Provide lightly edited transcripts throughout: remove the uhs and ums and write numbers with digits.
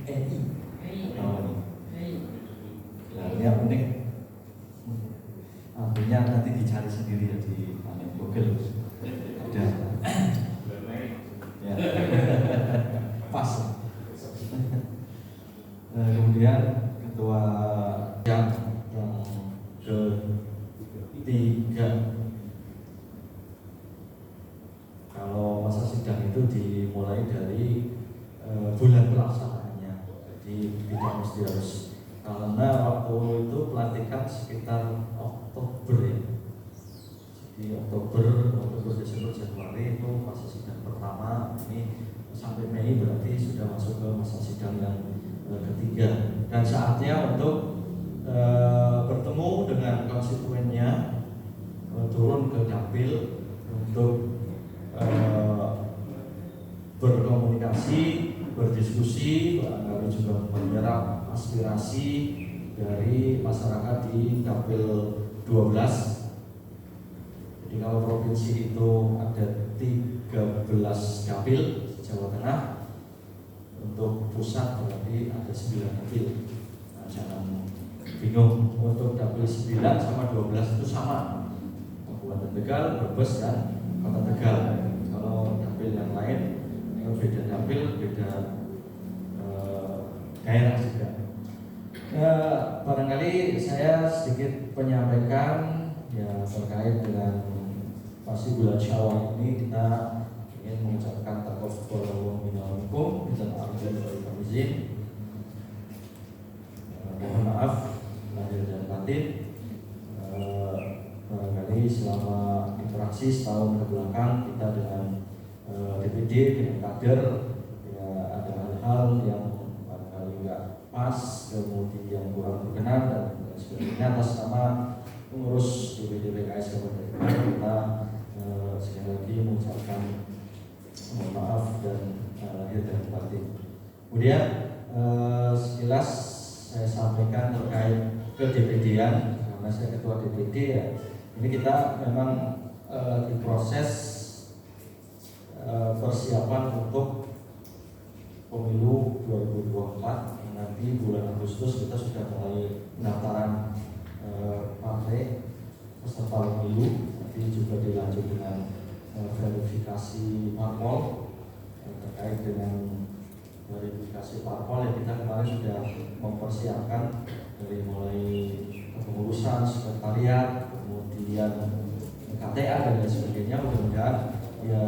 EI. Nah, ini yang unik. Artinya nanti dicari sendiri ya di Google. Ada. Ya. Pas. Kemudian ketua yang ketiga, kalau masa sidang itu dimulai dari bulan pelaksanaannya, jadi tidak mesti harus, karena waktu itu pelantikan sekitar Oktober ya, jadi Oktober, Desember, Januari itu masa sidang pertama, ini sampai Mei berarti sudah masuk ke masa sidang yang ketiga, dan saatnya untuk bertemu dengan konstituennya, turun ke dapil untuk berkomunikasi, berdiskusi, barangkali juga menyerap aspirasi dari masyarakat di dapil 12. Jadi kalau provinsi itu ada 13 dapil Jawa Tengah, untuk pusat berarti ada 9 dapil. Nah, jangan bingung, untuk dapil 9 sama 12 itu sama, Kabupaten Tegal, Brebes, dan Kota Tegal. Kalau dapil yang lain beda dapil, beda daerah juga. Barangkali saya sedikit menyampaikan ya terkait dengan pasti bulan Syawal ini kita ingin mengucapkan taqabbal minkum dan arjun wal izin. Mohon maaf lahir dan batin. Barangkali selama interaksi setahun ke belakang kita dengan DPD, dengan kader, ya ada hal-hal yang barangkali nggak pas, kemudian kurang berkenan dan sebagainya. Atas nama pengurus DPD PKS Kabupaten Tegal, kita sekali lagi mengucapkan mohon maaf dan lahir dan batin. Kemudian sekilas saya sampaikan terkait ke DPD-an, karena saya ketua DPD ya. Ini kita memang diproses persiapan untuk pemilu 2024. Nanti bulan Agustus kita sudah mulai pendaftaran partai peserta pemilu. Nanti juga dilanjut dengan verifikasi parpol. Terkait dengan verifikasi parpol ya, kita kemarin sudah mempersiapkan dari mulai kepengurusan, sekretariat, kemudian KTA dan lain sebagainya. Mudah-mudahan ya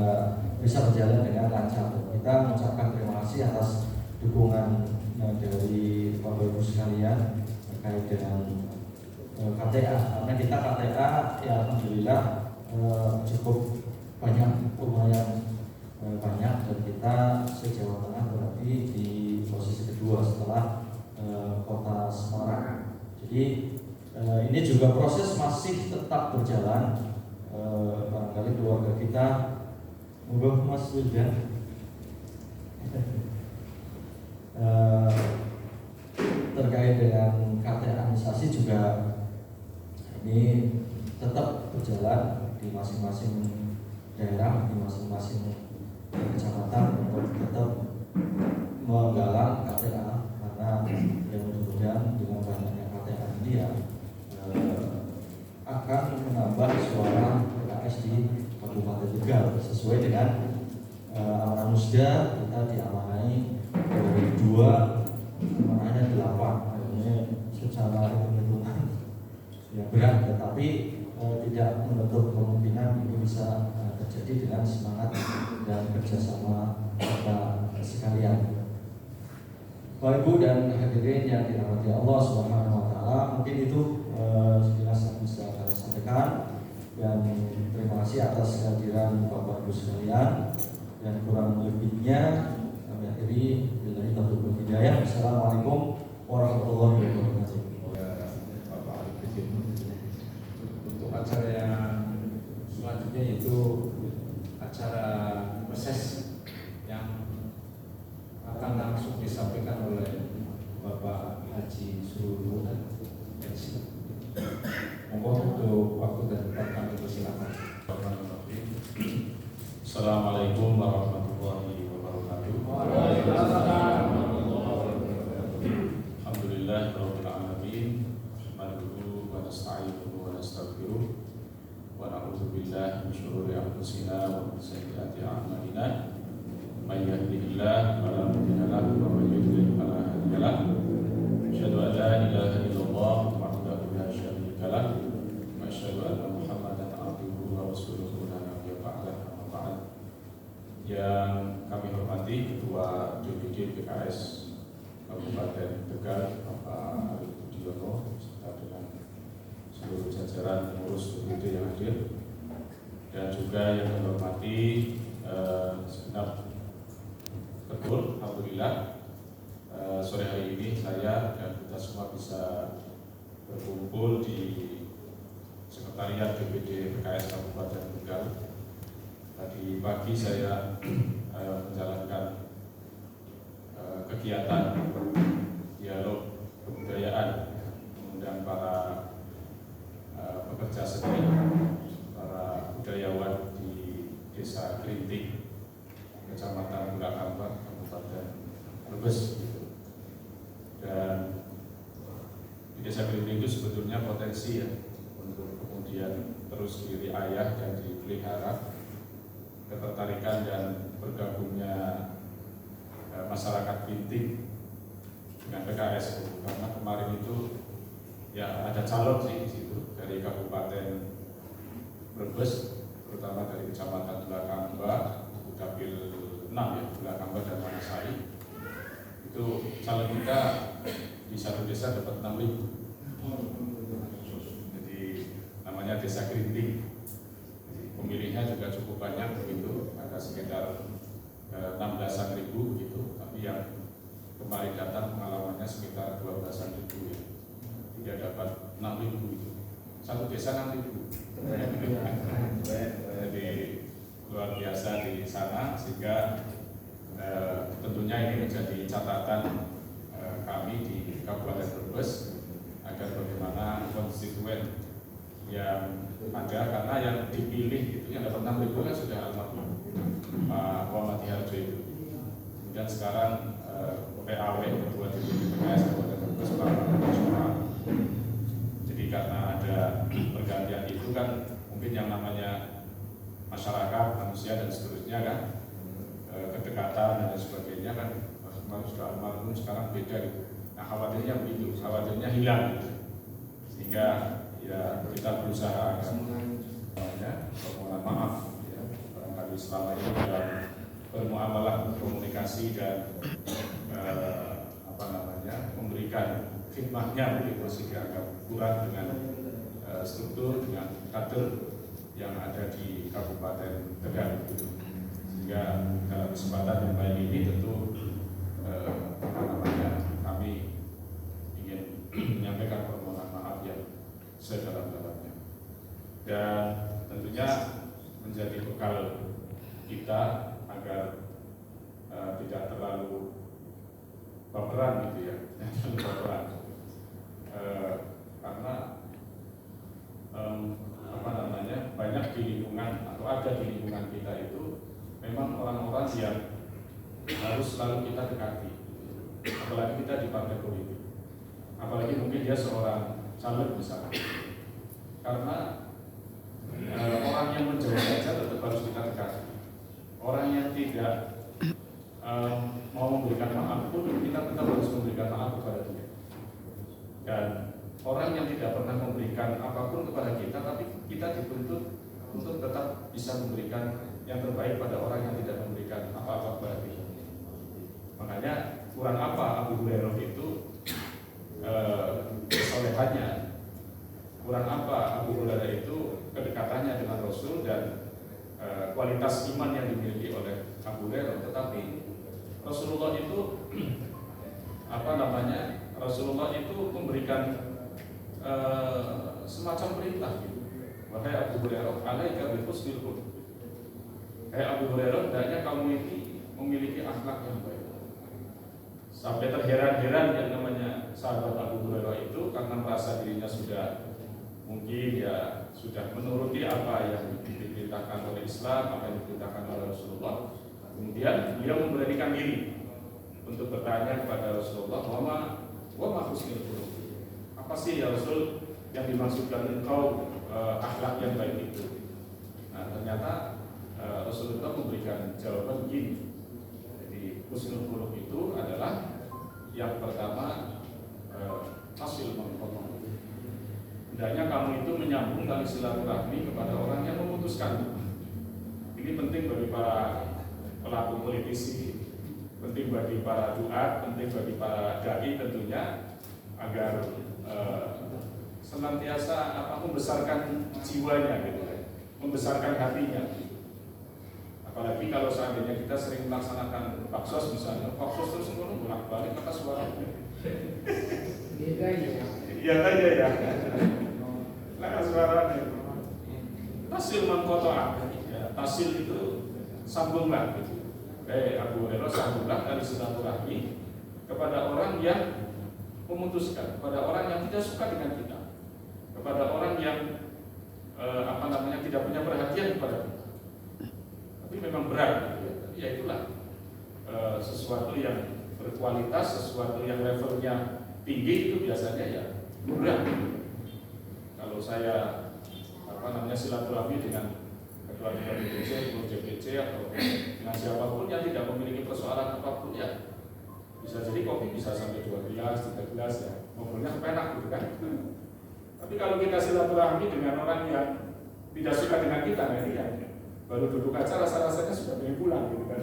bisa berjalan dengan lancar. Kita mengucapkan terima kasih atas dukungan dari Bapak Ibu sekalian terkait dengan KTA. Karena kita KTA ya alhamdulillah cukup banyak, lumayan banyak, dan kita se-Jawa Tengah berarti di posisi kedua setelah kota Semarang. Jadi ini juga proses masih tetap berjalan. Barangkali keluarga kita, monggo Mas Wildan, terkait dengan KTA-nisasi juga ini tetap berjalan di masing-masing daerah, di masing-masing kecamatan untuk tetap menggalang KTA, karena yang mudah-mudahan dengan banyaknya KTA ini ya akan menambah suara PKS di Kabupaten Tegal sesuai dengan amanah musda. Kita diamanai dari 2, amanahnya 8, artinya secara hitung-hitungan ya berat, tetapi tidak menutup kemungkinan ini bisa terjadi dengan semangat dan kerjasama kita sekalian. Bapak Ibu dan hadirin yang dirahmati Allah Subhanahu wa Ta'ala, mungkin itu sekilas yang bisa saya sampaikan, dan terima kasih atas kehadiran Bapak Ibu sekalian, dan kurang lebihnya kami akhiri billahi taufiq wal hidayah. Assalamualaikum warahmatullahi wabarakatuh. Bapak untuk acara yang selanjutnya yaitu acara reses yang akan langsung disampaikan oleh Bapak Haji Sururu MC. Monggo untuk waktu dan tempat kami persilakan. Assalamualaikum warahmatullahi wabarakatuh. Alhamdulillahirabbil alamin. Nahmaduhu wa nasta'inuhu wa nastaghfiruh wa na'udzu billahi min syururi anfusina wa min sayyiati a'malina. May yahdihillahu fala mudilla lahu wa may yudlil fala hadiya lahu. Asyhadu an la ilaha illallah wahdahu la syarika lahu wa asyhadu anna Muhammadan abduhu wa rasuluhu la nabiyya ba'dahu. Amma ba'd. Yang kami hormati Ketua DPD PKS Kabupaten Tegal, Bapak Arif Budiono, serta dengan seluruh jajaran pengurus DPD yang hadir, dan juga yang kami hormati segenap ketul. Alhamdulillah sore hari ini saya dan kita semua bisa berkumpul di Sekretariat DPD PKS Kabupaten Tegal. Tadi pagi saya menjalankan kegiatan dialog kebudayaan, mengundang para pekerja seni, para budayawan di Desa Kerinting, Kecamatan Bulakamba, Kabupaten Brebes. Dan di Desa Kerinting itu sebetulnya potensi ya untuk kemudian terus diriayah dan dipelihara, ketertarikan dan bergabungnya masyarakat Kerinting dengan PKS, karena kemarin itu ya ada calon sih di situ dari Kabupaten Brebes, terutama dari Kecamatan Bulakamba, Dapil 6 ya, Bulakamba dan Manasari. Itu calon kita di satu desa dapat 6.000. Jadi namanya Desa Kerinting. Jadi pemilihnya juga cukup banyak begitu, ada sekitar 16.000 begitu, tapi yang kemarin datang pengalamannya sekitar 12.000 ya. Dia dapat 6.000 itu. Satu desa 6.000. Jadi luar biasa di sana, sehingga tentunya ini menjadi catatan kami di Kabupaten Brebes agar bagaimana konstituen yang ada, karena yang dipilih itu yang dapat 6.000 kan sudah almarhum Pak Muhammad Harjo itu. Kemudian sekarang PAW Ketua DPD PKS Kabupaten Brebes Pak Nasional. Jadi karena ada pergantian itu kan mungkin yang namanya masyarakat, manusia dan seterusnya kan, kedekatan dan sebagainya kan, kemarin sudah almarhum sekarang beda gitu. Nah khawatirnya begitu, khawatirnya hilang gitu. Sehingga ya kita berusaha agar permohonan maaf ya, barangkali selama ini dalam bermuamalah, berkomunikasi dan memberikan khidmatnya begitu, sehingga agak kurang dengan struktur, dengan kader yang ada di Kabupaten Tegal gitu. Sehingga dalam kesempatan yang baik ini tentu kami ingin menyampaikan permohonan maaf yang sedalam-dalamnya, dan tentunya menjadi bekal kita agar tidak terlalu baperan gitu ya, baperan karena banyak di lingkungan atau ada di lingkungan kita itu memang orang-orang yang harus selalu kita dekati, apalagi kita di partai politik, apalagi mungkin dia seorang caleg misalnya, karena orang yang menjauh saja tetap harus kita dekati. Orang yang tidak mau memberikan maaf pun kita tetap harus memberikan maaf kepada dia. Dan orang yang tidak pernah memberikan apapun kepada kita, tapi kita dituntut untuk tetap bisa memberikan yang terbaik pada orang yang tidak memberikan apa-apa kepada kita. Makanya kurang apa Abu Hurairah itu kesolehannya, kurang apa Abu Hurairah itu kedekatannya dengan Rasul dan kualitas iman yang dimiliki oleh Abu Hurairah. Tetapi Rasulullah itu Rasulullah itu memberikan semacam perintah gitu. Wahai Abu Hurairah, alaika bi husnil khuluq. Hai Abu Hurairah, hendaknya kamu ini memiliki akhlak yang baik. Sampai terheran-heran yang namanya sahabat Abu Hurairah itu, karena merasa dirinya sudah mungkin ya sudah menuruti apa yang diperintahkan oleh Islam, apa yang diperintahkan oleh Rasulullah. Kemudian beliau memberanikan diri untuk bertanya kepada Rasulullah, wa ma husnul sih ya Rasul yang dimaksudkan engkau akhlak yang baik itu? Nah ternyata Rasulullah memberikan jawaban begini. Jadi husnul khuluq itu adalah yang pertama hasil mengkotong. Hendaknya kamu itu menyambung tali silaturahmi kepada orang yang memutuskan. Ini penting bagi para pelaku politisi, penting bagi para duat, penting bagi para dai tentunya, agar senantiasa membesarkan jiwanya gitu, membesarkan hatinya. Apalagi kalau seandainya kita sering melaksanakan baksos misalnya, baksos terus bolak-balik kata suaranya. Iya aja ya. Lah suaranya. Tasil mengkotoa. Ya, tasil itu sambunglah gitu. Abu Hurairah sambunglah dari silaturahmi kepada orang yang memutuskan, kepada orang yang tidak suka dengan kita, kepada orang yang tidak punya perhatian kepada kita. Tapi memang berat gitu ya. Tapi ya itulah sesuatu yang berkualitas, sesuatu yang levelnya tinggi itu biasanya ya berat. Kalau saya silaturahmi dengan ketua DPC, DPC atau dengan siapapun yang tidak memiliki persoalan apapun ya bisa jadi kopi bisa sampai 2 gelas, 3 gelas ya, ngobrolnya kepenak gitu kan. Tapi kalau kita silaturahmi dengan orang yang tidak suka dengan kita, nah ini ya baru duduk aja rasa-rasanya sudah pengen pulang gitu kan.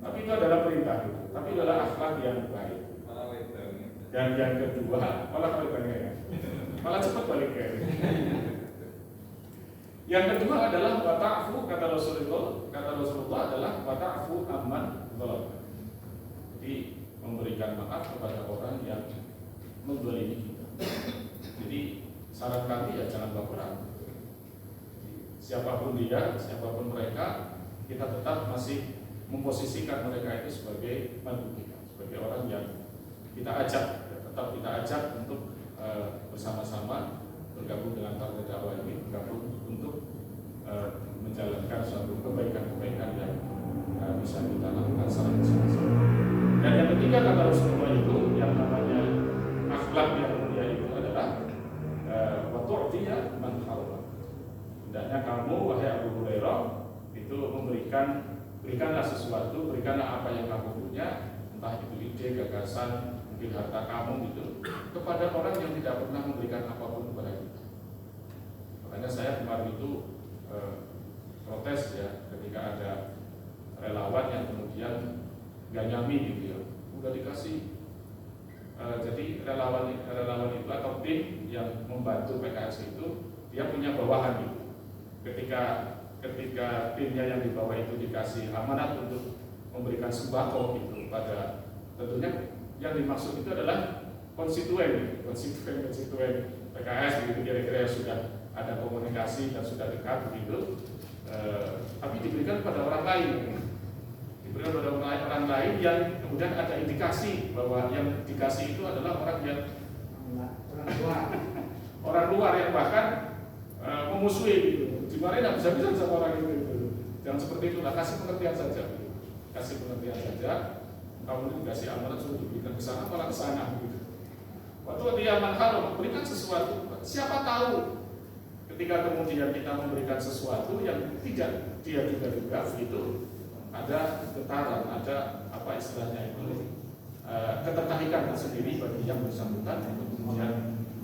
Tapi itu adalah perintah gitu. Tapi adalah akhlak yang baik. Dan yang kedua, malah malah cepat balik ya. Yang kedua adalah wata'fu, kata Rasulullah adalah wata'fu amman zalam. Jadi memberikan maaf kepada orang yang menzalimi kita. Jadi saran kami ya jangan baperan. Siapapun dia, siapapun mereka, kita tetap masih memposisikan mereka itu sebagai bantu kita, sebagai orang yang kita ajak, tetap kita ajak untuk bersama-sama bergabung dengan partai dakwah ini, bergabung untuk menjalankan suatu kebaikan-kebaikan yang bisa kita lakukan secara bersama-sama. Dan yang ketiga kata Rasulullah itu yang namanya akhlak yang mulia itu adalah watu'tiya man harama. Hendaknya kamu wahai Abu Hurairah itu berikanlah sesuatu, berikanlah apa yang kamu punya, entah itu ide, gagasan, mungkin harta kamu gitu, kepada orang yang tidak pernah memberikan apapun kepada kita. Makanya saya kemarin itu protes ya ketika ada relawan yang kemudian nggak nyami gitu ya, udah dikasih jadi relawan itu atau tim yang membantu PKS itu dia punya bawahan gitu. Ketika timnya yang di bawah itu dikasih amanat untuk memberikan sembako gitu pada, tentunya yang dimaksud itu adalah konstituen PKS gitu, kira-kira sudah ada komunikasi dan sudah dekat begitu, tapi diberikan pada orang lain, orang lain yang kemudian ada indikasi bahwa yang dikasih itu adalah orang yang orang luar yang bahkan memusuhi gitu. Dimarahin nggak bisa-bisa sama orang itu. Jangan seperti itulah, kasih pengertian saja. Kasih pengertian saja. Kamu dikasih amanat sudah diberikan ke sana, malah ke sana gitu. Waktu dia manharam memberikan sesuatu, siapa tahu ketika kemudian kita memberikan sesuatu yang tidak dia juga itu ada getaran, ada apa istilahnya itu ketertarikan sendiri bagi yang bersangkutan untuk kemudian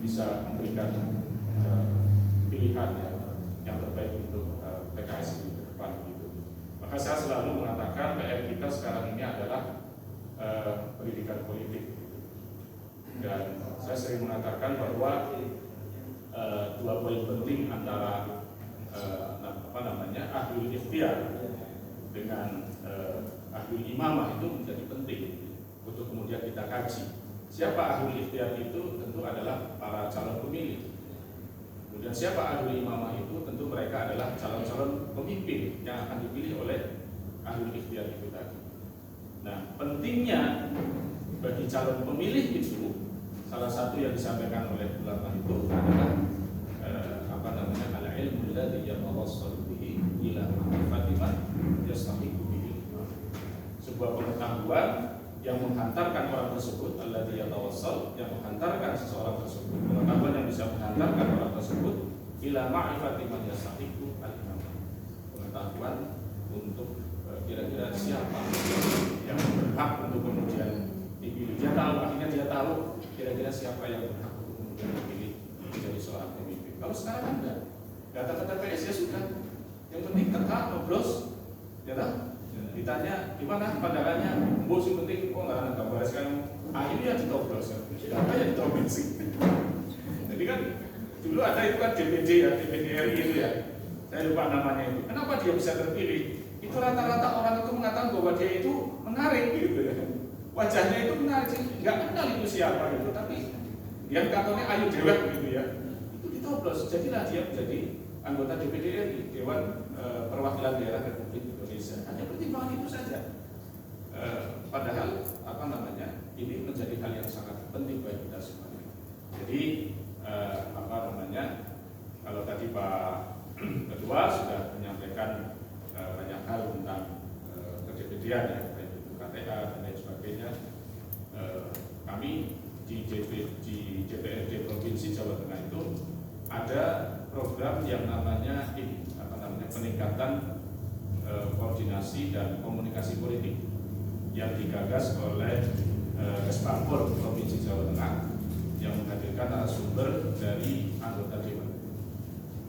bisa memberikan pilihan yang terbaik untuk PKS di depan gitu. Maka saya selalu mengatakan PR kita sekarang ini adalah pendidikan politik. Dan saya sering mengatakan bahwa dua poin penting antara ahlul ikhtiar dengan ahlul imamah itu menjadi penting untuk kemudian kita kaji. Siapa ahlul ikhtiar itu? Tentu adalah para calon pemilih. Kemudian siapa ahlul imamah itu? Tentu mereka adalah calon-calon pemimpin yang akan dipilih oleh ahlul ikhtiar itu tadi. Nah, pentingnya bagi calon pemilih itu salah satu yang disampaikan oleh ulama itu adalah al-ilmu alladhi yatawassalu bihi ila ma'rifati man yastahiqu bihi. Sebuah pengetahuan yang menghantarkan orang tersebut alladhi yatawassal, yang menghantarkan seseorang tersebut, pengetahuan yang bisa menghantarkan orang tersebut ila ma'rifati man yastahiqu al-imamah, pengetahuan untuk kira-kira siapa yang berhak untuk kemudian dipilih. Dia tahu, artinya dia tahu kira-kira siapa yang berhak untuk kemudian dipilih menjadi seorang pemimpin. Kalau sekarang kan enggak, data ke TPS ya sudah, yang penting tekan ngobros, ya kan? Ditanya gimana pandangannya, bos yang penting kok nggak ada gambar sekarang, akhirnya ditoblos, siapa yang ditoblos? Jadi kan dulu ada itu kan DPD ya, DPD RI itu ya, saya lupa namanya itu. Kenapa dia bisa terpilih? Itu rata-rata orang itu mengatakan bahwa dia itu menarik gitu ya. Wajahnya itu menarik sih, nggak kenal itu siapa gitu, tapi dia katanya ayu dewek gitu ya. Itu ditoblos, jadilah dia menjadi anggota DPD RI, Dewan Perwakilan Daerah Republik Indonesia. Hanya pertimbangan itu saja. Padahal apa namanya, ini menjadi hal yang sangat penting bagi kita semuanya. Jadi apa namanya, kalau tadi Pak Ketua sudah menyampaikan banyak hal tentang kedepedian ya, baik itu KTA dan lain sebagainya. Kami di DPRD Provinsi Jawa Tengah itu ada program yang namanya peningkatan koordinasi dan komunikasi politik yang digagas oleh Kesbangpol Provinsi Jawa Tengah yang menghadirkan narasumber dari anggota Dewan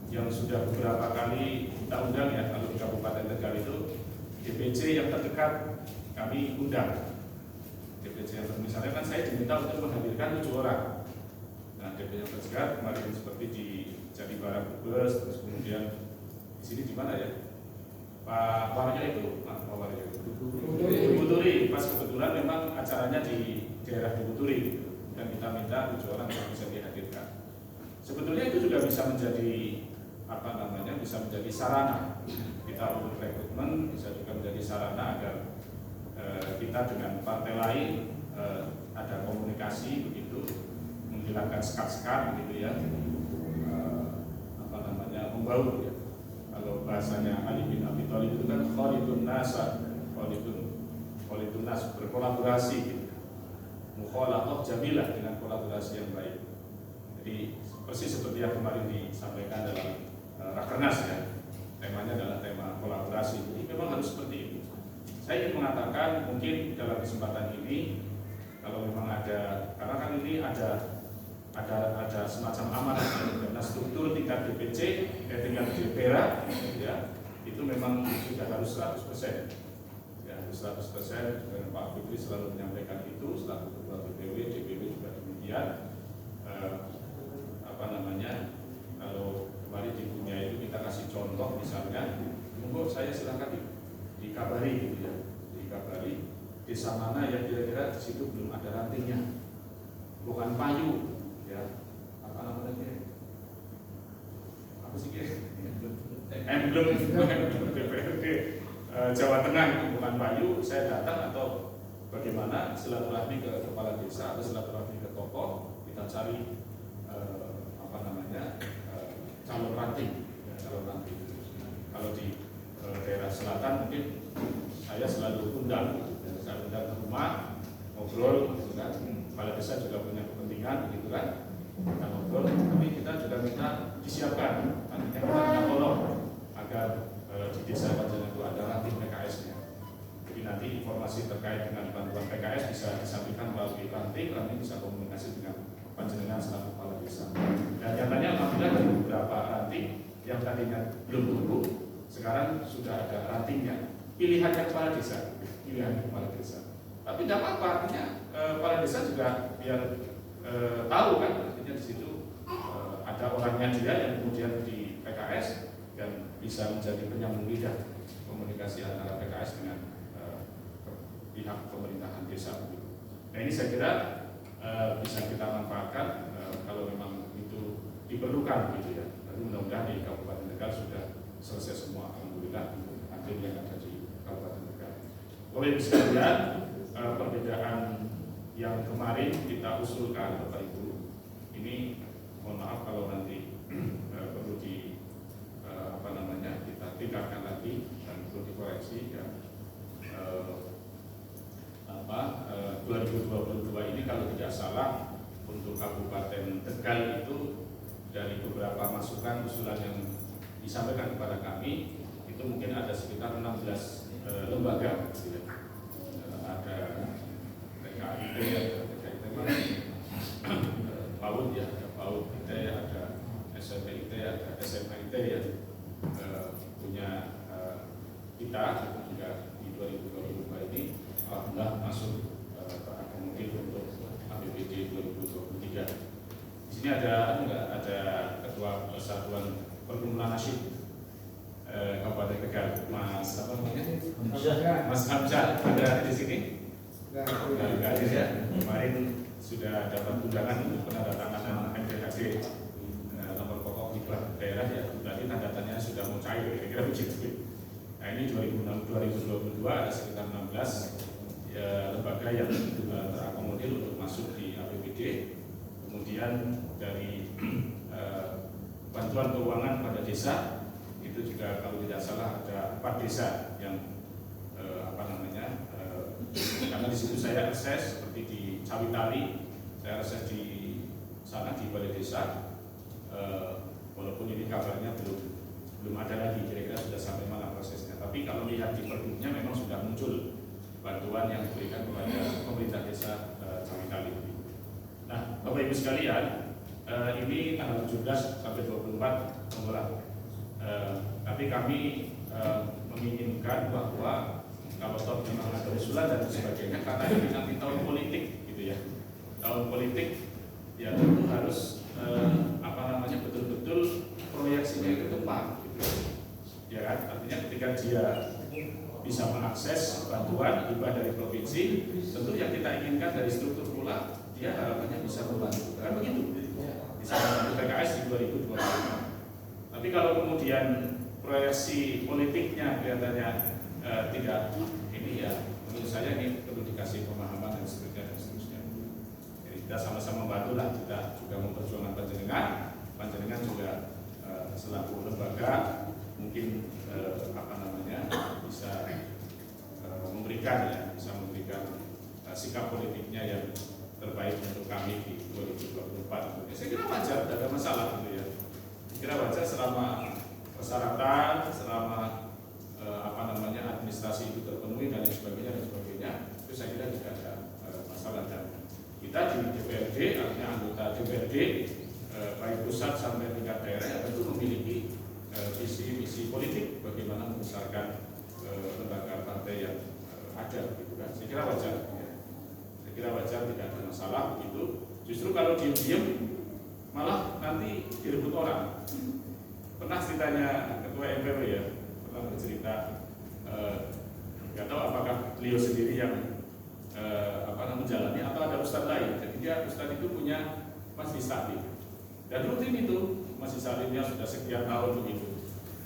yang sudah beberapa kali kita undang ya. Kalau di Kabupaten Tegal itu DPC yang terdekat kami undang. DPC yang misalnya kan saya diminta untuk menghadirkan 7 orang. Nah, DPC yang terdekat kemarin seperti di Jati Barang Brebes, terus kemudian di sini di mana ya? Pak Waryo itu, Pak Waryo itu Buturi. Pas kebetulan memang acaranya di daerah Buturi dan kita minta 7 orang yang bisa dihadirkan. Sebetulnya itu juga bisa menjadi apa namanya, bisa menjadi sarana kita untuk rekrutmen, bisa juga menjadi sarana agar kita dengan partai lain ada komunikasi begitu, menghilangkan sekat-sekat begitu ya, apa namanya, membaur ya. Kalau bahasanya Ali bin Abi Thalib itu kan khalidun nasa, khalidun nas, berkolaborasi gitu. Mukhalafah jamilah, dengan kolaborasi yang baik. Jadi persis seperti yang kemarin disampaikan dalam Rakernas ya, temanya adalah tema kolaborasi. Jadi memang harus seperti itu. Saya ingin mengatakan mungkin dalam kesempatan ini, kalau memang ada, karena kan ini ada semacam amanah karena struktur tingkat DPC, tingkat DPR ya, itu memang sudah harus 100%. Ya, harus 100%. Dan Pak Fikri selalu menyampaikan itu, selaku Ketua DPW juga demikian. Apa namanya, kalau kemarin di dunia itu kita kasih contoh misalnya, monggo saya silakan dikabari gitu ya, dikabari desa mana yang kira-kira di situ belum ada rantingnya, bukan payu ya, apa namanya, apa sih emblem DPRD Jawa Tengah itu bukan payu, saya datang atau bagaimana silaturahmi ke kepala desa atau silaturahmi ke tokoh, kita cari apa namanya, calon ranting ya, calon ranting. Kalau di daerah selatan mungkin saya selalu undang gitu, saya undang ke rumah ngobrol gitu kan. Kepala desa juga punya kepentingan gitu kan, kita ngobrol, tapi kita juga minta disiapkan, nantinya kita minta tolong agar di desa Panjenengan itu ada ranting PKS-nya. Jadi nanti informasi terkait dengan bantuan PKS bisa disampaikan melalui ranting bisa komunikasi dengan Panjenengan selaku kepala desa. Dan nyatanya alhamdulillah dari beberapa ranting yang tadinya belum tumbuh, sekarang sudah ada rantingnya. Pilihannya kepala desa, pilihan kepala desa. Tapi tidak apa-apa, artinya kepala desa juga biar tahu kan, artinya di situ ada orangnya dia yang kemudian di PKS dan bisa menjadi penyambung lidah komunikasi antara PKS dengan pihak pemerintahan desa. Nah ini saya kira bisa kita manfaatkan kalau memang itu diperlukan gitu ya. Tapi mudah-mudahan di Kabupaten Tegal sudah selesai semua, alhamdulillah, hakim yang ada di Kabupaten Tegal. Oleh sekalian, perbedaan yang kemarin kita usulkan Bapak Ibu, ini mohon maaf kalau nanti perlu di apa namanya, kita tingkatkan lagi dan perlu dikoreksi ya. 2022 ini kalau tidak salah untuk untuk Kabupaten Tegal itu dari beberapa masukan usulan yang disampaikan kepada kami itu mungkin ada sekitar 16 lembaga gitu ya. Ada TKIT, PAUD ya, ada PAUD IT, ada SMP IT, ada SMA IT ya, punya kita juga di 2022 ini alhamdulillah masuk terakomodir untuk APBD 2023. Di sini ada Ketua Persatuan Perkumpulan Nasyid Kabupaten Tegal, Mas apa namanya? Mas Hamzah ada di sini? Enggak ada ya. Kemarin sudah dapat undangan untuk penandatanganan MPHD nomor pokok Diklat daerah ya. Berarti tanda tanya sudah mau cair, kira-kira begitu. Nah ini 2022 ada sekitar 16 lembaga yang terakomodir untuk masuk di APBD. Kemudian dari bantuan keuangan pada desa itu juga kalau tidak salah ada 4 desa yang karena di situ saya akses seperti di Cawitali, saya akses di sana di balai desa, walaupun ini kabarnya belum ada lagi, kira-kira sudah sampai mana prosesnya. Tapi kalau lihat di pergubnya memang sudah muncul bantuan yang diberikan kepada pemerintah desa Cawitali. Nah, Bapak Ibu sekalian, ini tanggal 17 sampai 24 mengulang. Tapi kami menginginkan bahwa kalau toh memang ada usulan dan sebagainya, karena ini nanti tahun politik gitu ya, tahun politik ya tentu harus betul-betul proyeksinya ke depan gitu. Ya kan, artinya ketika dia bisa mengakses bantuan hibah dari provinsi, tentu yang kita inginkan dari struktur pula dia harapannya bisa membantu, kan begitu, bisa membantu PKS di 2025. Tapi kalau kemudian proyeksi politiknya kelihatannya tidak, ini ya menurut saya ini perlu dikasih pemahaman dan seterusnya. Jadi kita sama-sama membantu lah, kita juga memperjuangkan panjenengan juga selaku lembaga mungkin bisa memberikan sikap politiknya yang terbaik untuk kami di 2024. Saya kira wajar, tidak ada masalah gitu ya. Saya kira wajar selama persyaratan, selama administrasi itu terpenuhi dan sebagainya, itu saya kira tidak ada masalah. Dan kita di DPRD, artinya anggota DPRD baik pusat sampai tingkat daerah ya tentu memiliki visi misi politik bagaimana membesarkan lembaga partai yang ada, gitu kan. Saya kira wajar, ya. Saya kira wajar, tidak ada masalah begitu. Justru kalau diam-diam malah nanti direbut orang. Pernah ceritanya Ketua MPW ya, pernah bercerita. Nggak tahu apakah beliau sendiri yang menjalani atau ada ustadz lain. Jadi ustadz itu punya majelis taklim dan rutin itu majelis taklimnya sudah sekian tahun begitu.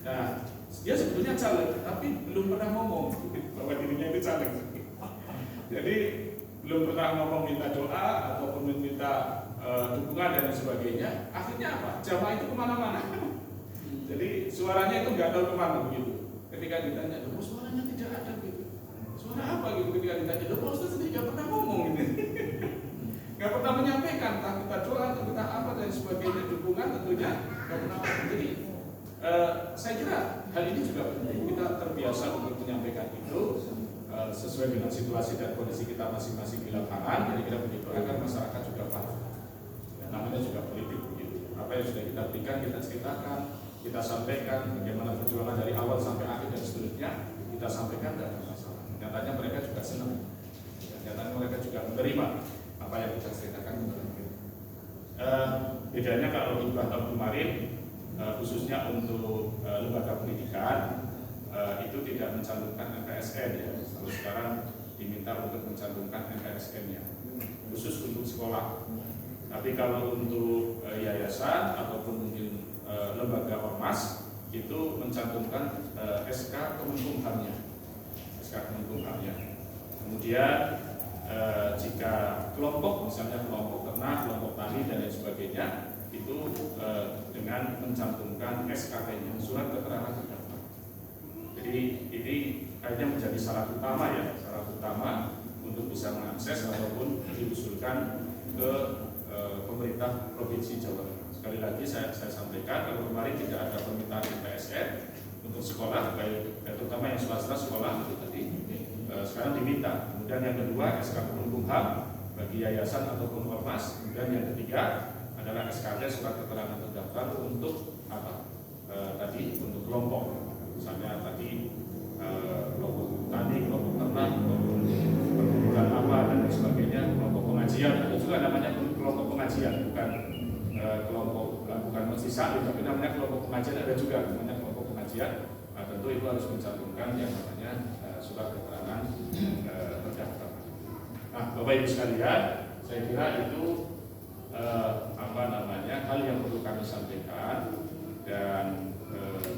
Nah, dia sebetulnya caleg tapi belum pernah ngomong bahwa dirinya itu caleg. Jadi belum pernah ngomong minta doa ataupun minta dukungan dan sebagainya. Akhirnya apa? Jamaah itu kemana-mana. Jadi suaranya itu nggak tahu kemana begitu. Ketika ditanya, "Loh, suaranya tidak ada gitu. Suara apa gitu?" Ketika ditanya, "Loh, Ustaz sendiri nggak pernah ngomong gitu." Nggak pernah menyampaikan, entah kita doa, entah apa dan sebagainya, dukungan tentunya nggak pernah ngomong. Jadi saya kira hal ini juga penting. Kita terbiasa untuk menyampaikan itu sesuai dengan situasi dan kondisi kita masing-masing di lapangan. Jadi kita mendoakan masyarakat juga paham. Ya, namanya juga politik begitu. Apa yang sudah kita berikan kita ceritakan, kita sampaikan bagaimana perjuangan dari awal sampai akhir dan seterusnya kita sampaikan, dan masalah. Nyatanya mereka juga senang. Nyatanya mereka juga menerima apa yang kita ceritakan. Bedanya kalau di tahun kemarin khususnya untuk lembaga pendidikan itu tidak mencantumkan NKSN ya. Kalau sekarang diminta untuk mencantumkan NKSN-nya khusus untuk sekolah. Tapi kalau untuk yayasan ataupun mungkin lembaga ormas itu mencantumkan SK Kemenkumhamnya. Kemudian jika kelompok, misalnya kelompok ternak, kelompok tani dan lain sebagainya, itu dengan mencantumkan SKT-nya, surat keterangan terdaftar. Jadi ini kayaknya menjadi syarat utama ya, syarat utama untuk bisa mengakses ataupun diusulkan ke pemerintah Provinsi Jawa Tengah. Sekali lagi saya sampaikan, kalau kemarin tidak ada permintaan PSN untuk sekolah, baik terutama yang swasta sekolah itu tadi, sekarang diminta. Kemudian yang kedua SK Kemenkumham bagi yayasan ataupun ormas. Kemudian yang ketiga adalah SKT surat keterangan terdaftar untuk apa? Tadi untuk kelompok, misalnya tadi kelompok tani, kelompok ternak, kelompok perkumpulan apa dan lain sebagainya, kelompok pengajian. Ada juga namanya kelompok pengajian, bukan masjid salim, tapi namanya kelompok pengajian. Ada juga namanya kelompok pengajian. Nah, tentu itu harus mencantumkan yang namanya surat keterangan terdaftar. Nah, Bapak Ibu sekalian, saya kira itu hal yang perlu kami sampaikan, dan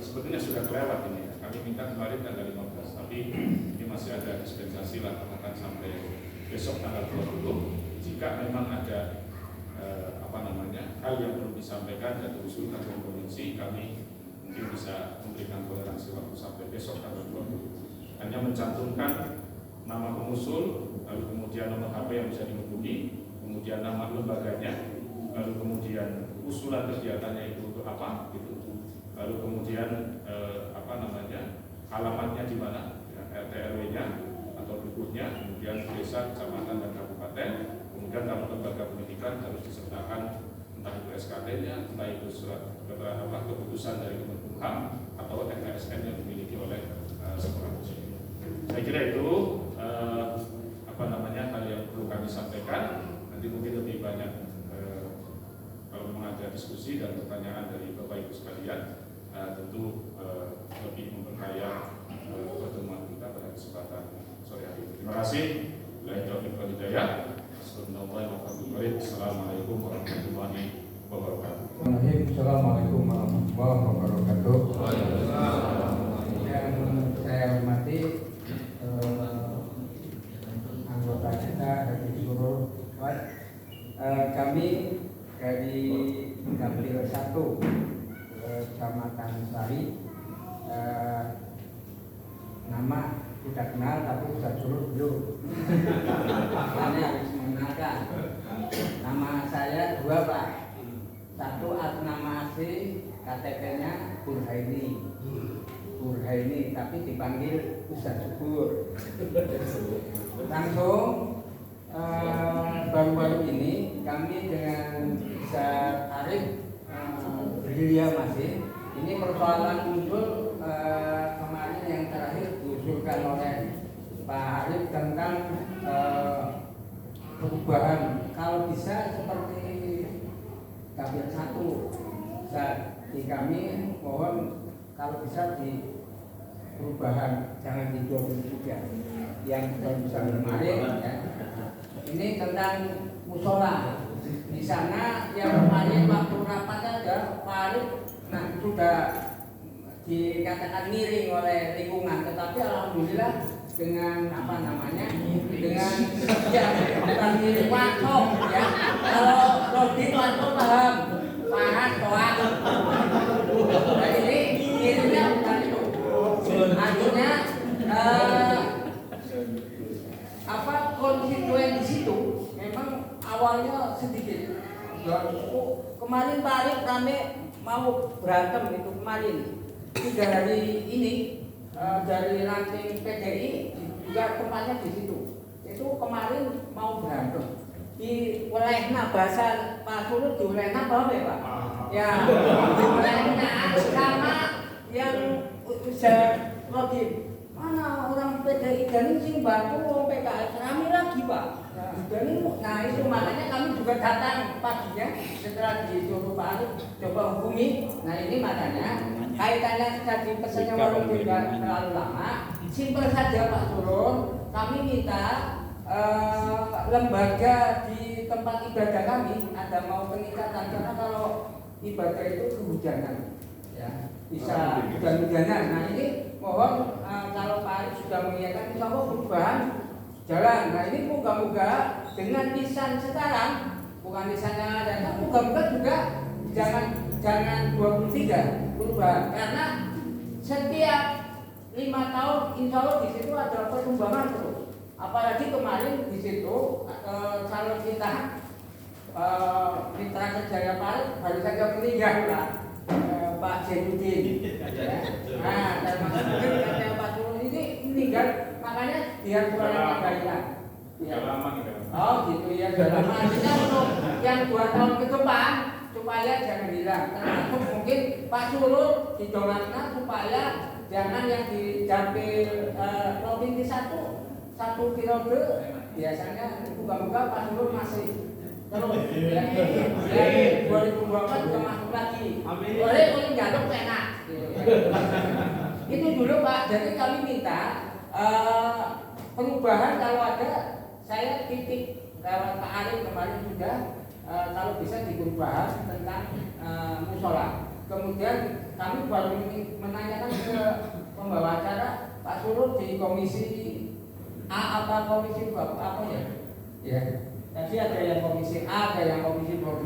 sebetulnya sudah kelewat ini. Kami minta kemarin tanggal 15, tapi ini masih ada dispensasi lah, akan sampai besok tanggal 20. Jika memang ada hal yang perlu disampaikan dan diusulkan oleh komisi, kami mungkin bisa memberikan toleransi waktu sampai besok tanggal 20. Hanya mencantumkan nama pengusul, lalu kemudian nomor HP yang bisa dihubungi, kemudian nama lembaganya, lalu kemudian usulan kegiatannya itu untuk apa, gitu. Lalu kemudian alamatnya di mana, RT RW-nya atau dukuhnya, kemudian desa, kecamatan dan kabupaten. Kemudian kalau lembaga pendidikan harus disertakan entah itu SKT-nya, entah itu surat keputusan dari Kemenkumham atau FSN yang dimiliki oleh sekolah tersebut. Saya kira itu hal yang perlu kami sampaikan. Nanti mungkin lebih banyak kalau memang ada diskusi dan pertanyaan dari Bapak Ibu sekalian, tentu lebih memperkaya pertemuan kita pada kesempatan sore hari ini. Terima kasih. Assalamualaikum warahmatullahi wabarakatuh. Assalamualaikum warahmatullahi wabarakatuh. Yang saya hormati anggota kita dari seluruh kami dari Dapil 1 Kecamatan Sari, nama tidak kenal tapi sudah suruh dulu. Saya harus mengenalkan. Nama saya dua, Pak. Satu atas nama asli, KTP-nya Burhaini, tapi dipanggil Ustaz Subur. Langsung baru-baru ini kami dengan Ustaz Arif Brilia masih. Ini persoalan muncul kemarin yang terakhir diusulkan oleh Pak Arif tentang perubahan, kalau bisa seperti Dapil 1. Jadi kami mohon kalau bisa di perubahan, jangan di 23 yang baru kemarin ya. Ini tentang musola. Di sana yang kemarin waktu rapat ada Pak Arif sudah dikatakan miring oleh lingkungan, tetapi alhamdulillah dengan dengan ya bukan miring waktok ya. Kalau Rodin waktok paham, toak. Nah ini miringnya bukan itu. Artinya konstituen di situ memang awalnya sedikit. Kemarin Pak Arif rame mau berantem itu kemarin. 3 hari ini dari ranting PDI juga tempatnya di situ. Itu kemarin mau berantem. Di Welehna, bahasa Pak Surut di Welehna apa ya Pak? Ya, di Welehna sama yang Ustaz Rodin. Mana orang PDI dan sing bantu orang PKS rame lagi Pak. Nah itu makanya kami juga datang paginya setelah disuruh Pak Arif coba hubungi. Nah ini makanya kaitannya tadi pesannya walaupun tidak terlalu lama, simpel saja Pak Surun. Kami minta lembaga di tempat ibadah kami ada mau peningkatan, karena kalau ibadah itu kehujanan ya, bisa hujan-hujanan. Nah ini mohon kalau Pak Arif sudah mengingatkan insya Allah perubahan jalan. Nah ini moga-moga dengan lisan sekarang, bukan lisan yang ada, moga-moga juga jangan 23 perubahan, karena setiap 5 tahun insya Allah di situ ada perkembangan terus. Apalagi kemarin di situ kalau kita mitra kerjanya baru saja meninggal Pak Jainuddin. Nah, termasuk mungkin katanya Pak Turun ini meninggal, makanya biar suaranya kembalikan. Ya. Oh gitu ya, sudah lama. Artinya untuk yang 2 tahun ke depan supaya jangan hilang. Termasuk mungkin Pak Surut didonatkan supaya jangan yang dijampil provinsi satu periode biasanya buka-buka Pak Surut masih terus yang 2024 juga masuk lagi. Boleh jaluk enak. Itu dulu Pak. Jadi kami minta perubahan kalau ada, saya titik lewat Pak Arif kemarin sudah kalau bisa diubah tentang musola. Kemudian kami baru menanyakan ke pembawa acara Pak Surut di komisi A apa komisi apa ya? Ya. Tadi ada yang komisi A, ada yang komisi 12,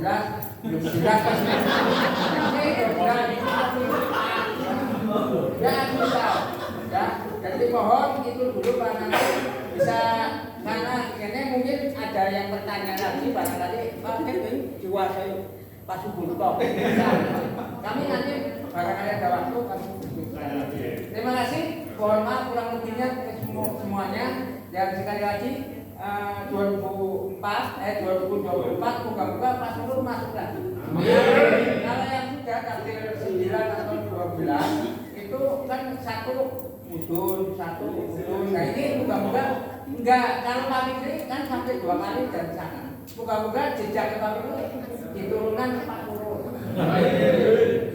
belum jelas kan? Ya, bisa. Ya, jadi mohon itu dulu Pak, nanti bisa karena ini mungkin ada yang bertanya lagi barangkali Pak Kevin diwasai Pak Suburto. Kami nanti barangkali ada waktu kami berbicara. Terima kasih. Mohon maaf kurang lebihnya semuanya. Dan sekali lagi 2024 buka-buka Pak Surut masuk lagi. Kalau yang sudah tampil 9 atau 12 itu kan satu mudun. Nah ini buka-buka enggak, kalau kami ini kan sampai 2 kali dari sana. Buka-buka jejak kami itu diturunan Pak Surut.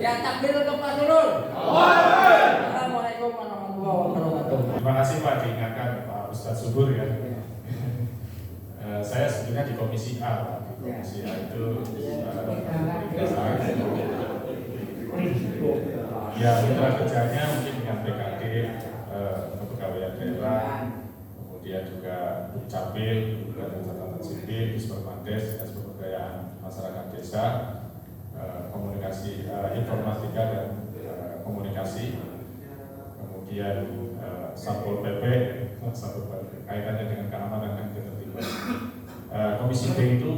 Ya takbir untuk Pak Surut. Assalamualaikum warahmatullahi wabarakatuh. Terima kasih Pak, diingatkan Pak Ustadz Subur ya. Saya sebenarnya di komisi A, Pak. Di komisi A itu ya mitra kerjanya mungkin dengan PKD, kepegawaian daerah, kemudian juga Dukcapil, juga catatan sipil, Dispermandes, Pemberdayaan Masyarakat Desa, komunikasi informatika dan komunikasi, kemudian Satpol PP, kaitannya dengan keamanan dan ketertiban. Komisi D itu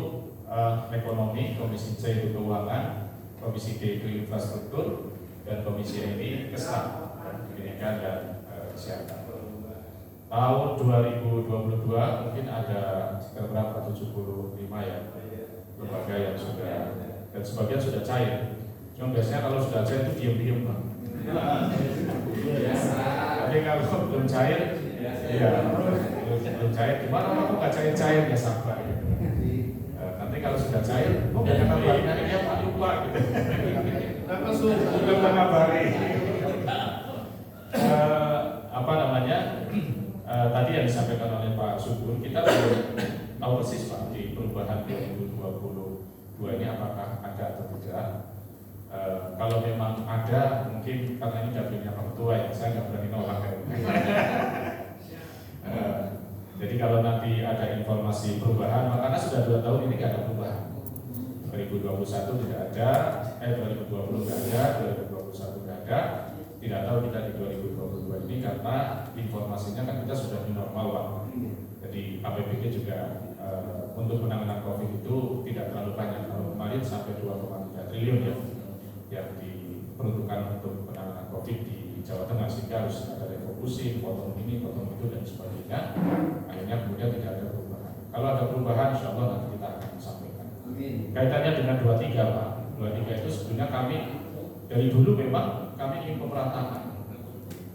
ekonomi, komisi C itu keuangan, komisi D itu infrastruktur, dan komisi E ini kesehatan, pendidikan dan kesehatan. Tahun 2022 mungkin ada sekitar berapa 75 ya lembaga yang sudah, dan sebagian sudah cair. Cuma biasanya kalau sudah cair itu diam-diam Bang. Tapi kalau belum cair, ya belum cair. Gimana aku nggak cair-cair ya sabar. Nanti kalau sudah cair, jangan kabarin hari dia Pak lupa gitu. Belum mengabari. Apa namanya? Tadi yang disampaikan oleh Pak Subur, kita belum tahu persis Pak di perubahan 2022 ini apakah ada atau tidak. Kalau memang ada, mungkin karena ini dapilnya Pak Ketua ya, saya nggak berani nolak ya. Jadi kalau nanti ada informasi perubahan, makanya sudah 2 tahun ini nggak ada perubahan. 2021 tidak ada, 2020 nggak ada, 2021 nggak ada. Tidak tahu kita di 2022 ini karena informasinya kan kita sudah di normal Pak. Jadi APBD juga untuk penanganan COVID itu tidak terlalu banyak. Kalau kemarin sampai 2,3 triliun ya yang diperuntukkan untuk penanganan COVID di Jawa Tengah, sehingga harus ada refocusing, potong ini, potong itu dan sebagainya. Akhirnya kemudian tidak ada perubahan. Kalau ada perubahan, insya Allah nanti kita akan sampaikan. Kaitannya dengan 23 Pak. 23 itu sebenarnya kami dari dulu memang kami ingin pemerataan.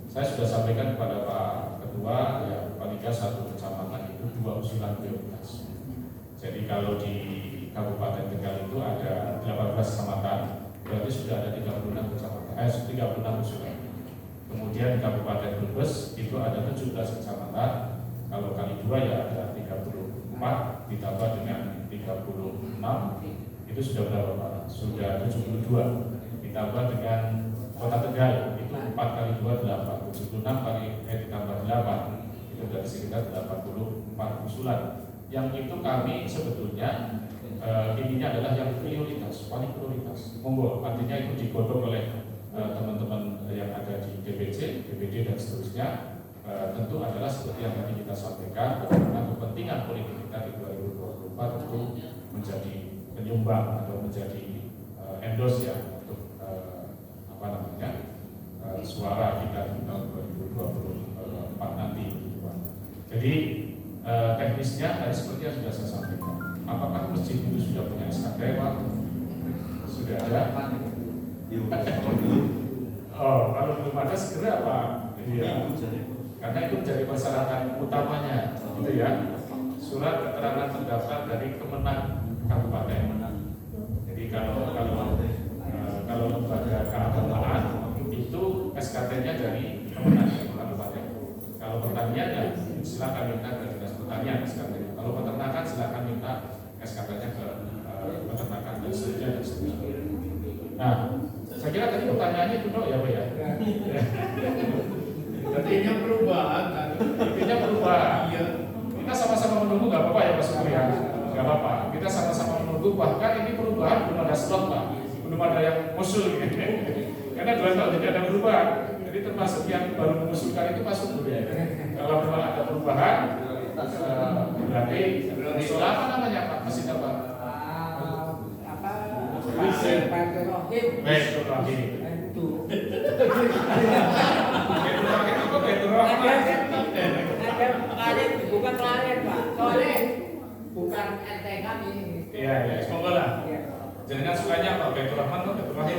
Saya sudah sampaikan kepada Pak Ketua, ya paling tidak 1 kecamatan itu 2 usulan prioritas. Jadi kalau di Kabupaten Tegal itu ada 18 kecamatan, berarti sudah ada 36 kecamatan, 36 usulan. Kemudian di Kabupaten Brebes itu ada 17 kecamatan, kalau kali 2 ya ada 34, ditambah dengan 36, itu sudah berapa Pak? Sudah 72, ditambah dengan Kota Tegal, itu 4 kali 2, 8, 76 kali ditambah 8, itu dari sekitar 84 usulan. Yang itu kami sebetulnya intinya adalah yang prioritas, paling prioritas. Monggo, artinya itu digodok oleh teman-teman yang ada di DPC, DPD dan seterusnya. Tentu adalah seperti yang tadi kita sampaikan, karena kepentingan politik kita di 2024 tentu menjadi menyumbang atau menjadi endorse ya untuk suara kita di tahun 2024 nanti. Jadi teknisnya tadi seperti yang sudah saya sampaikan. Apakah masjid itu sudah punya SKT, Pak? Sudah ada? Oh, kalau belum ada segera Pak. Iya. Karena itu menjadi persyaratan utamanya, gitu ya. Surat keterangan terdaftar dari Kemenang Kabupaten. Jadi kalau lembaga keagamaan itu SKT-nya dari Kemenang Kabupaten. Kalau pertanian ya silakan minta ke Dinas Pertanian SKT. Kalau peternakan silakan minta SKT-nya ke peternakan dan seterusnya. Nah, saya kira tadi pertanyaannya itu dong ya Pak ya. Intinya perubahan kan? Intinya perubahan. Iya. Kita sama-sama menunggu nggak apa-apa ya Pak Sugeng ya. Nggak apa-apa. Kita sama-sama menunggu, bahkan ini perubahan belum ada slot Pak, belum ada yang musul gitu. Karena 2 tahun tidak ada perubahan. Jadi termasuk yang baru mengusulkan itu Pak Sugeng ya. Kalau memang ada perubahan, berarti usul apa namanya Pak? Masih apa? Betul lagi. Bukan pelarian Pak, soalnya bukan RT kami. Iya, semoga lah. Jangan sukanya Pak Betul Rahman tuh, Betul Rahim.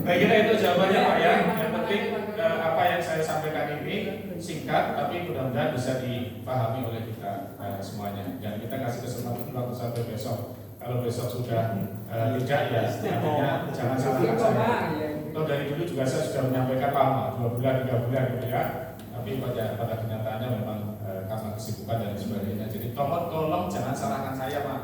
Saya kira itu jawabannya Pak ya. Yang penting apa yang saya sampaikan ini singkat, tapi mudah-mudahan bisa dipahami oleh kita semuanya. Dan kita kasih kesempatan waktu sampai besok. Kalau besok sudah tidak ya, artinya jangan salahkan saya. Atau dari dulu juga saya sudah menyampaikan lama, 2 bulan, 3 bulan gitu ya. Tapi pada kenyataannya memang karena kesibukan dan sebagainya. Jadi tolong jangan salahkan saya Pak.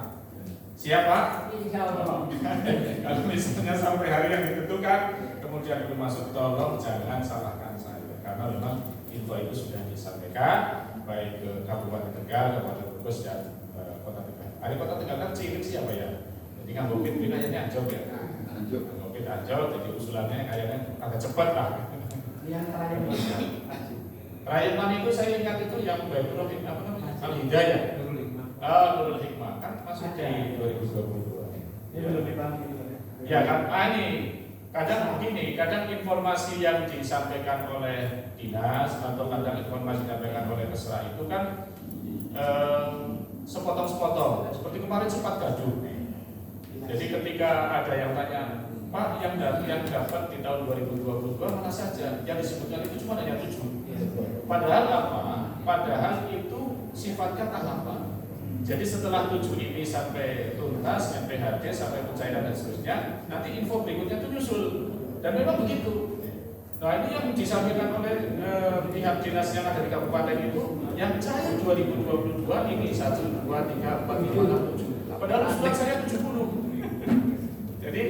Siapa? Kalau misalnya sampai hari yang ditentukan kemudian belum masuk, tolong jangan salahkan saya. Karena memang info itu sudah disampaikan baik ke Kabupaten Tegal, Kabupaten Brebes dan Kota Tegal. Ada Kota Tegal kan cilik siapa ya? Jadi kan Bukit wilayahnya Anjok ya. Bukit Anjok, jadi usulannya kayaknya agak cepat lah. Yang terakhir Rayuan itu saya ingat itu yang Baitul apa namanya? Al-Hidayah. Nurul Hikmah kan masuk di 2022. Ya kan, ini kadang begini, kadang informasi yang disampaikan oleh dinas atau kadang informasi disampaikan oleh Kesra itu kan sepotong-sepotong. Seperti kemarin sempat gaduh. Jadi ketika ada yang tanya, Pak, yang dapat di tahun 2022 mana saja? Yang disebutkan itu cuma hanya 7. Padahal apa? Padahal itu sifatnya tahapan. Jadi setelah 7 ini sampai tuntas, MPHD sampai pencairan dan seterusnya, nanti info berikutnya itu nyusul. Dan memang begitu. Nah ini yang disampaikan oleh pihak dinas yang ada di kabupaten itu, yang cair 2022 ini 1, 2, 3, 4, 5, 6, 7. Padahal usulan saya 70. Jadi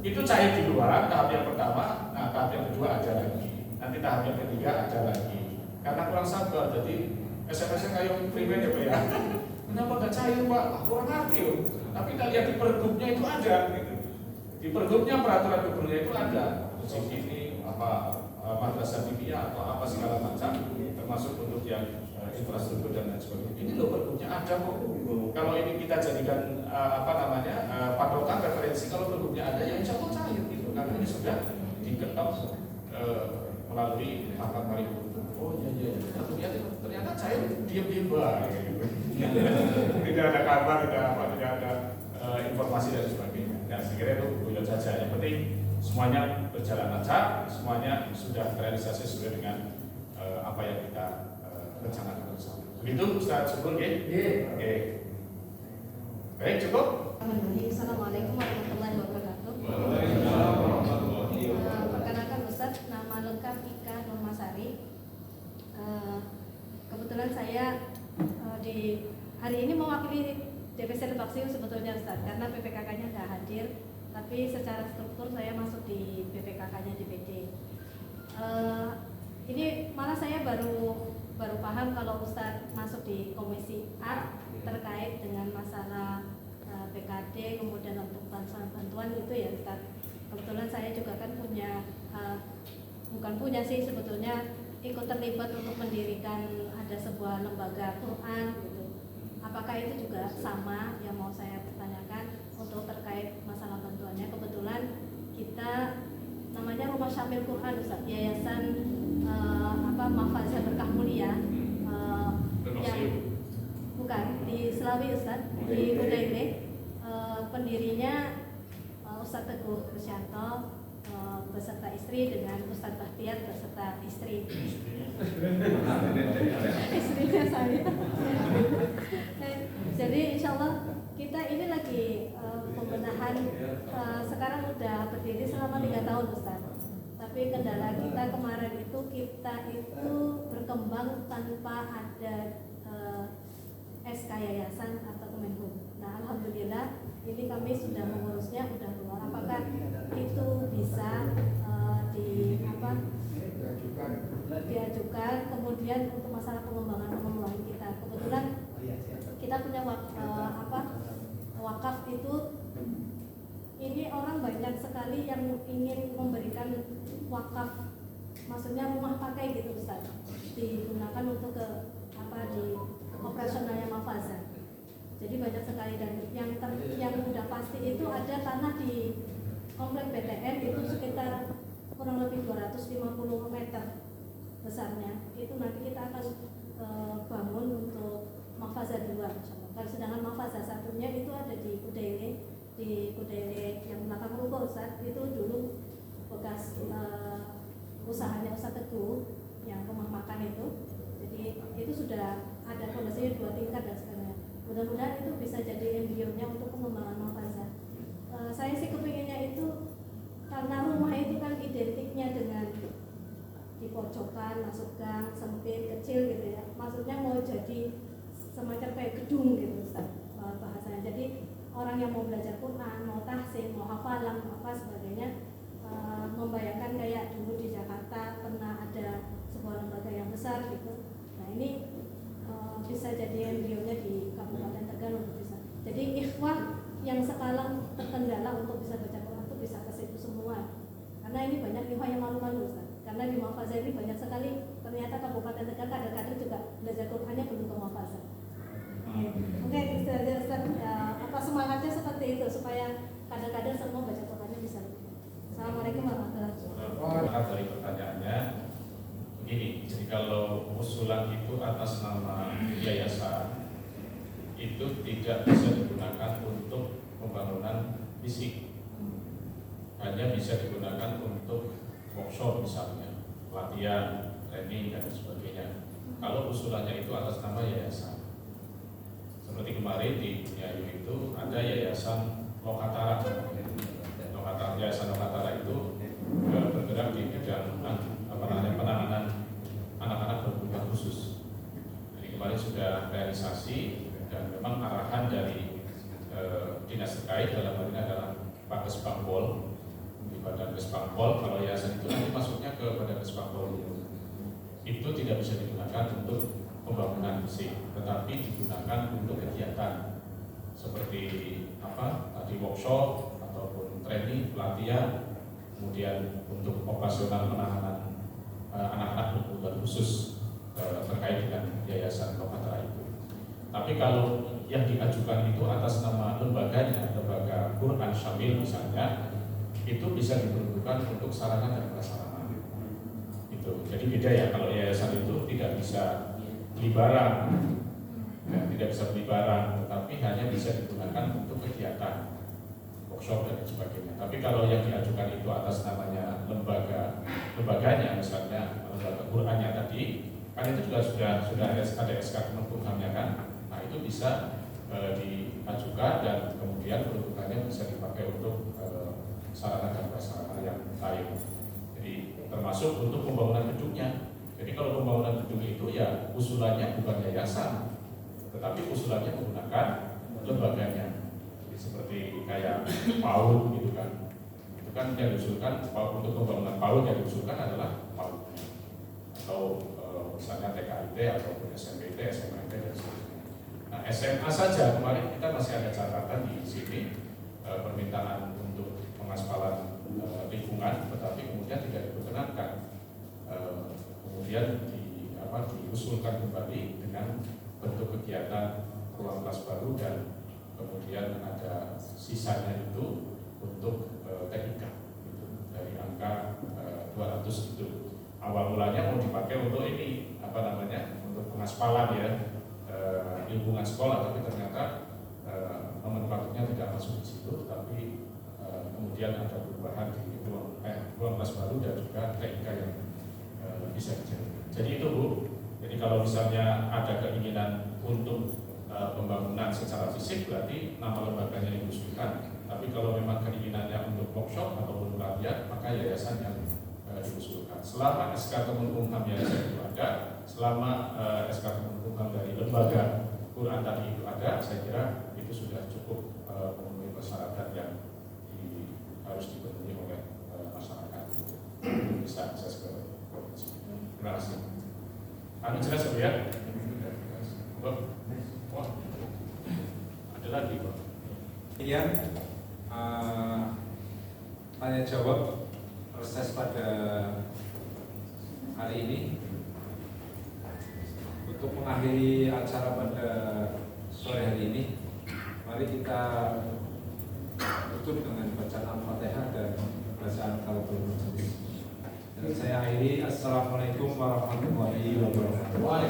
itu cair di luar tahap yang pertama, nah tahap yang kedua ada lagi, nanti tahap yang ketiga ada lagi. Karena kurang sabar, jadi SMS-nya kayak primer ya Pak ya. Kenapa nggak cair Pak? Kurang ngerti loh. Tapi kita lihat di pergubnya itu ada. Gitu. Di pergubnya peraturan gubernurnya itu ada. Musik ini apa madrasah Bibia atau apa segala macam, termasuk untuk yang infrastruktur dan lain sebagainya. Ini loh pergubnya ada kok. Kalau ini kita jadikan patokan referensi, kalau pergubnya ada ya insya Allah cair gitu. Karena ini sudah diketok melalui rapat paripurna. Oh iya. Ternyata cair diam-diam baik. Tidak ada kabar, tidak ada informasi dan sebagainya. Dan saya kira itu buyut saja. Yang penting semuanya berjalan lancar, semuanya sudah terrealisasi sesuai dengan apa yang kita rencanakan bersama. Begitu Ustaz Syukur, oke. Baik, cukup. Assalamualaikum warahmatullahi wabarakatuh. Perkenalkan Ustaz, nama lengkap Ika Nurmasari. Kebetulan saya di hari ini mewakili DPC Lebaksiu sebetulnya Ustaz, karena PPKK-nya nggak hadir, tapi secara struktur saya masuk di PPKK-nya DPD. Ini malah saya baru paham kalau Ustaz masuk di Komisi A terkait dengan masalah PKD, kemudian untuk bantuan itu ya Ustaz. Kebetulan saya juga kan bukan punya sih sebetulnya ikut terlibat untuk mendirikan ada sebuah lembaga Quran gitu. Apakah itu juga sama yang mau saya pertanyakan untuk terkait masalah bantuannya. Kebetulan kita namanya Rumah Syamil Quran Ustaz, yayasan Mahfazah Berkah Mulia yang bukan di Selawi Ustaz, di Kudaile. Pendirinya Ustaz Teguh Rusyanto beserta istri dengan Ustaz Bahtiar beserta istri. Istrinya saya. Jadi insya Allah kita ini lagi pembenahan, sekarang udah berdiri selama 3 tahun Ustaz. Tapi kendala kita kemarin itu kita itu berkembang tanpa ada SK yayasan atau Kemenhub. Nah alhamdulillah ini kami sudah mengurusnya, sudah keluar. Apakah itu bisa diajukan? Kemudian untuk masalah pengembangan kita, kebetulan kita punya wakaf itu, ini orang banyak sekali yang ingin memberikan wakaf, maksudnya rumah pakai gitu Ustaz, digunakan untuk di operasionalnya Mahfazah. Jadi banyak sekali, dan yang udah pasti itu ada tanah di komplek BTN itu sekitar kurang lebih 250 meter besarnya. Itu nanti kita akan bangun untuk Mahfazah 2. Sedangkan Mahfazah satunya itu ada di Kudaile yang belakang ruko Ustaz. Itu dulu bekas usahanya Ustaz Teguh yang rumah makan itu. Jadi itu sudah ada fondasinya 2 tingkat dan sebagainya. Mudah-mudahan itu bisa jadi embrionya untuk pengembangan Mahfazah. Saya sih kepinginnya itu karena rumah itu kan identiknya dengan di pojokan, masuk gang, sempit, kecil gitu ya. Maksudnya mau jadi semacam kayak gedung gitu Ustaz, bahasanya. Jadi orang yang mau belajar Quran, mau tahsin, mau hafalan, apa sebagainya, membayangkan kayak dulu di Jakarta pernah ada sebuah lembaga yang besar gitu. Nah ini bisa jadi embrionya di Kabupaten Tegal untuk bisa. Jadi ikhwah yang sekarang terkendala untuk bisa baca Quran itu bisa ke situ semua. Karena ini banyak ikhwah yang malu-malu Ustaz. Karena di Mahfazah ini banyak sekali, ternyata Kabupaten Tegal kadang-kadang juga belajar Qurannya belum ke Mahfazah. Oke, Ustaz, semangatnya seperti itu supaya kadang-kadang semua baca Qurannya bisa. Assalamualaikum warahmatullahi wabarakatuh. Dari pertanyaannya begini, jadi kalau usulan itu atas nama yayasan itu tidak bisa digunakan untuk pembangunan fisik, hanya bisa digunakan untuk workshop misalnya, pelatihan, training dan sebagainya. Kalau usulannya itu atas nama yayasan, seperti kemarin di Bunyayu itu ada yayasan Lokatara. Yayasan Lokatara itu bergerak di bidang penanganan anak-anak berkebutuhan khusus. Jadi kemarin sudah realisasi dan memang arahan dari dinas terkait dalam hal ini adalah Pak Kesbangpol, di Badan Kesbangpol. Kalau yayasan itu nanti masuknya ke Badan Kesbangpol itu tidak bisa digunakan untuk pembangunan fisik, tetapi digunakan untuk kegiatan seperti tadi workshop ataupun training, pelatihan, kemudian untuk operasional penanganan anak-anak berkebutuhan khusus terkait dengan yayasan Lokatara itu. Tapi kalau yang diajukan itu atas nama lembaganya, lembaga Quran Syamil misalnya, itu bisa diperuntukkan untuk sarana dan prasarana. Itu. Jadi beda ya, kalau yayasan itu tidak bisa beli barang, ya, tidak bisa beli barang, tetapi hanya bisa digunakan untuk kegiatan workshop dan sebagainya. Tapi kalau yang diajukan itu atas namanya lembaganya, misalnya lembaga Qurannya tadi, kan itu juga sudah ada SK Kemenkumhamnya kan. Nah itu bisa diajukan dan kemudian peruntukannya bisa dipakai untuk sarana dan prasarana yang lain. Jadi termasuk untuk pembangunan gedungnya. Jadi kalau pembangunan gedung itu ya usulannya bukan yayasan, tetapi usulannya menggunakan lembaganya. Jadi seperti kayak PAUD gitu kan. Itu kan yang diusulkan untuk pembangunan PAUD yang diusulkan adalah PAUD atau misalnya TKIT ataupun SMPT, SMIT dan sebagainya. Nah SMA saja kemarin kita masih ada catatan di sini permintaan untuk pengaspalan lingkungan, tetapi kemudian tidak diperkenankan. Kemudian diusulkan kembali dengan bentuk kegiatan ruang kelas baru, dan kemudian ada sisanya itu untuk TIK gitu, dari angka 200 itu. Awal mulanya mau dipakai untuk ini untuk pengaspalan ya, lingkungan sekolah, tapi ternyata nomenklaturnya tidak masuk di situ, tapi kemudian ada perubahan di ruang kelas baru dan juga TIK yang bisa dijadikan. Jadi itu Bu, jadi kalau misalnya ada keinginan untuk pembangunan secara fisik, berarti nama lembaganya diusulkan. Tapi kalau memang keinginannya untuk workshop ataupun pelatihan, maka yayasan yang diusulkan. Selama SK Kemenkumham yayasan itu ada, selama SK Kemenkumham dari lembaga Quran tadi itu ada, saya kira itu sudah cukup memenuhi persyaratan yang harus dipenuhi oleh masyarakat. Bisa akses ke provinsi. Terima kasih. Anu jelas ya? Wah, ada lagi Pak. Kemudian tanya jawab proses pada hari ini. Untuk mengakhiri acara pada sore hari ini, mari kita tutup dengan bacaan Al-Fatihah dan bacaan Kalatul Majelis. Dan saya akhiri, Assalamualaikum warahmatullahi wabarakatuh.